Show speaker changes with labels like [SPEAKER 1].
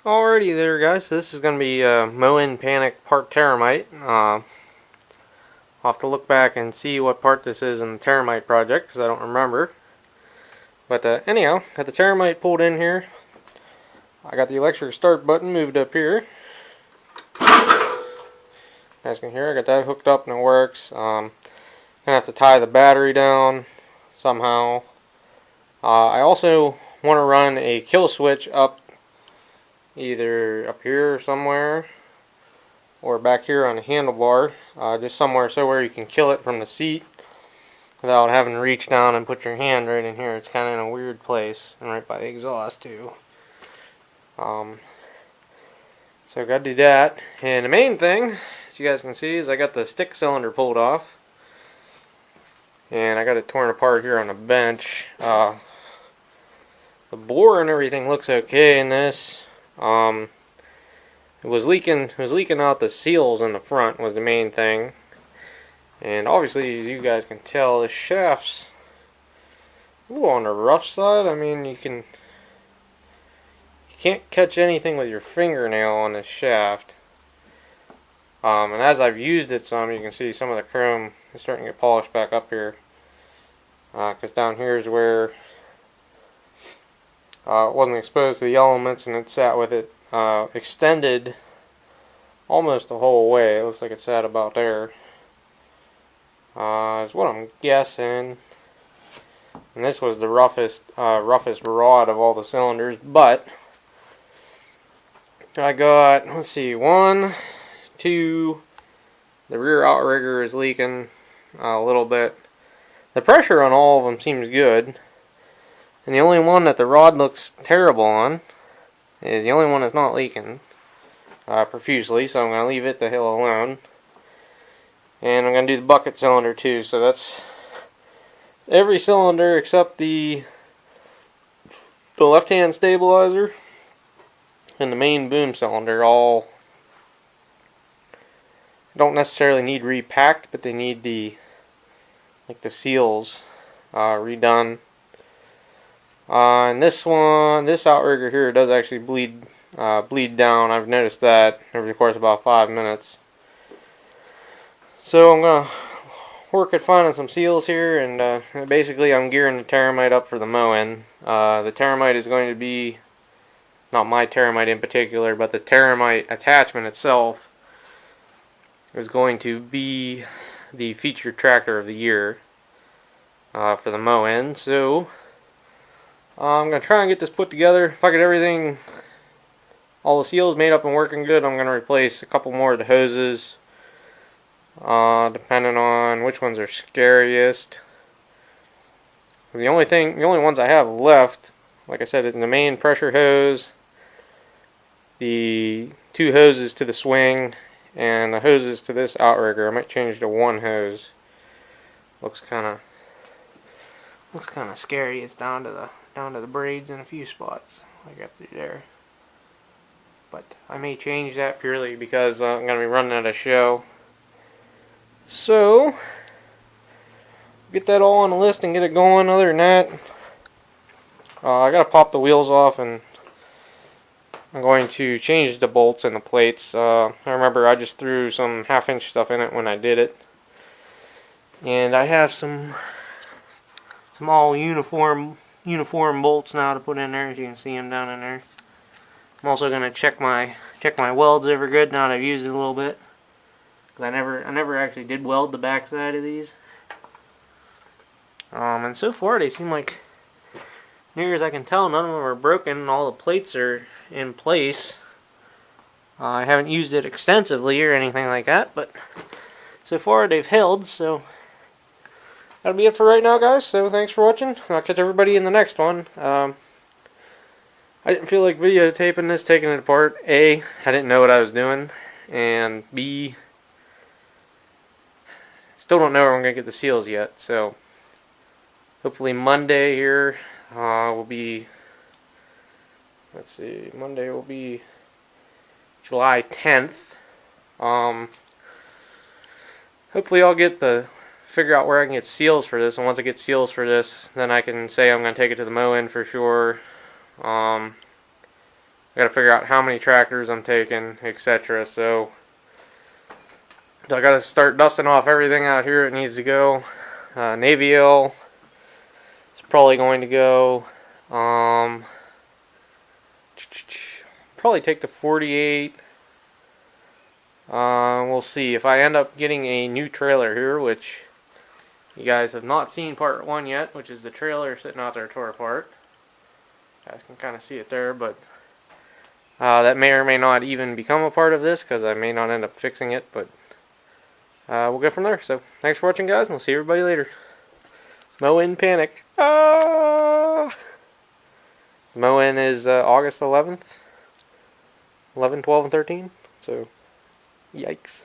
[SPEAKER 1] Alrighty there, guys. So this is going to be Mow-In Panic Part Terramite. I'll have to look back and see what part this is in the terramite project because I don't remember. But anyhow, got the terramite pulled in here. I got the electric start button moved up here. As you can hear, I got that hooked up and it works. Gonna have to tie the battery down somehow. I also want to run a kill switch up either up here somewhere or back here on the handlebar, just somewhere so where you can kill it from the seat without having to reach down and put your hand right in here. It's kind of in a weird place and right by the exhaust too. So I got to do that, and the main thing, as you guys can see, is I got the stick cylinder pulled off and I got it torn apart here on the bench. The bore and everything looks okay in this. It was leaking out the seals in the front was the main thing, and obviously, as you guys can tell, the shaft's a little on the rough side. I mean, you can't catch anything with your fingernail on the shaft. And as I've used it some, you can see some of the chrome is starting to get polished back up here, because down here is where it wasn't exposed to the elements, and it sat with it extended almost the whole way. It looks like it sat about there, is what I'm guessing. And this was the roughest rod of all the cylinders. But I got, let's see, 1, 2. The rear outrigger is leaking a little bit. The pressure on all of them seems good. And the only one that the rod looks terrible on is the only one that's not leaking profusely, so I'm going to leave it the hell alone. And I'm going to do the bucket cylinder too, so that's every cylinder except the left-hand stabilizer and the main boom cylinder. All don't necessarily need repacked, but they need the seals redone. And this outrigger here does actually bleed down. I've noticed that over the course of about 5 minutes. So I'm gonna work at finding some seals here, and basically I'm gearing the terramite up for the mow-in. The terramite is going to be, not my terramite in particular, but the terramite attachment itself is going to be the featured tractor of the year for the mow-in. So I'm going to try and get this put together. If I get everything, all the seals made up and working good, I'm going to replace a couple more of the hoses, depending on which ones are scariest. The only ones I have left, like I said, is the main pressure hose, the 2 hoses to the swing, and the hoses to this outrigger. I might change to 1 hose. Looks kind of scary. It's down to the braids in a few spots, like up through there. But I may change that purely because I'm going to be running at a show. So get that all on the list and get it going. Other than that, I got to pop the wheels off, and I'm going to change the bolts and the plates. I remember I just threw some 1/2-inch stuff in it when I did it, and I have some all uniform bolts now to put in there. As you can see them down in there. I'm also going to check my welds over good now that I've used it a little bit, because I never actually did weld the back side of these. And so far they seem like, near as I can tell, none of them are broken. All the plates are in place. I haven't used it extensively or anything like that, but so far they've held. So that'll be it for right now, guys. So thanks for watching. I'll catch everybody in the next one. I didn't feel like videotaping this, taking it apart. A, I didn't know what I was doing, and B, still don't know where I'm going to get the seals yet. So hopefully Monday here will be, let's see, Monday will be July 10th. Hopefully I'll figure out where I can get seals for this, and once I get seals for this, then I can say I'm going to take it to the mow-in for sure. I got to figure out how many tractors I'm taking, etc. So I got to start dusting off everything out here that needs to go. Navy L is probably going to go. Probably take the 48. We'll see if I end up getting a new trailer here, which you guys have not seen part 1 yet, which is the trailer sitting out there tore apart. You guys can kind of see it there, but that may or may not even become a part of this because I may not end up fixing it, but we'll go from there. So thanks for watching, guys, and we'll see everybody later. Mow-in panic. Mow-in is August 11th. 11, 12, and 13. So, yikes.